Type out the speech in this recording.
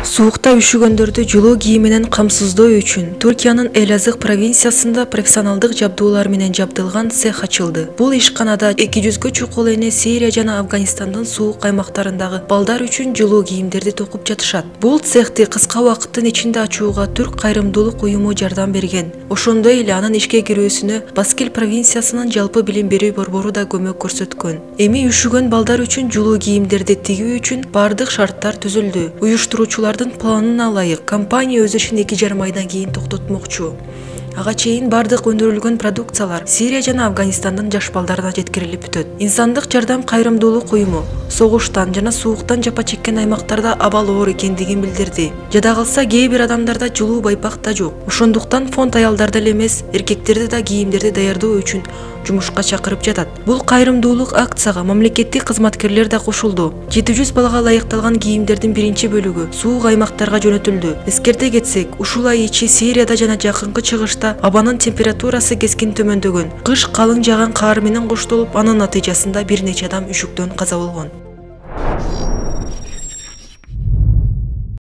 Суукта үшүгөндөрдү жылуу кийим менен камсыздоо үчүн Түркиянын Элазык провинциясында профессионалдык жабдуулар менен жабдылган цех ачылды. Бул ишканада 200гө чукул эне Сирия жана Афганистандын суук аймактарындагы балдар үчүн жылуу кийимдерди токуп жатышат. Бул цехти кыска убакыттын ичинде ачууга Түрк кайрымдуулук уюму жардам берген. Ошондой эле анын ишке кирүүсүнө Баскел провинциясынын жалпы билим берүү борбору да көмөк көрсөткөн. Эми үшүгөн балдар үчүн жылуу кийимдерди тигүү үчүн бардык шарттар түзүлдү. Уюштуруучулардын планына ылайык компания өз ишин 2,5 айдан кийин токтотмокчу. Ага чейин бардык өндүрүлгөн продукциялар Сирия жана Афганистандын жаш балдарына жеткирилип бүтөт. Инсандык жардам кайрымдуулук уюму согуштан жана сууктан жапа чеккен аймактарда абал оор экендигин билдирди. Жада калса кээ бир адамдарда жылуу байпак да жок. Ошондуктан фонд аялдарды эле эмес, эркектерди да кийимдерди даярдоо үчүн жумушка чакырып жатат. Бул кайрымдуулук акцияга мамлекеттик кызматкерлер да кошулду. 700 балага ылайыкталган кийимдердин биринчи бөлүгү суук аймактарга жөнөтүлдү. Эскерте кетсек, ушул ай ичи Сирияда жана жакынкы чыгышта абанын температурасы кескин төмөндөгөн. Кыш калың жааган каар менен коштолуп, анын натыйжасында бир нече адам үшүктөн каза болгон.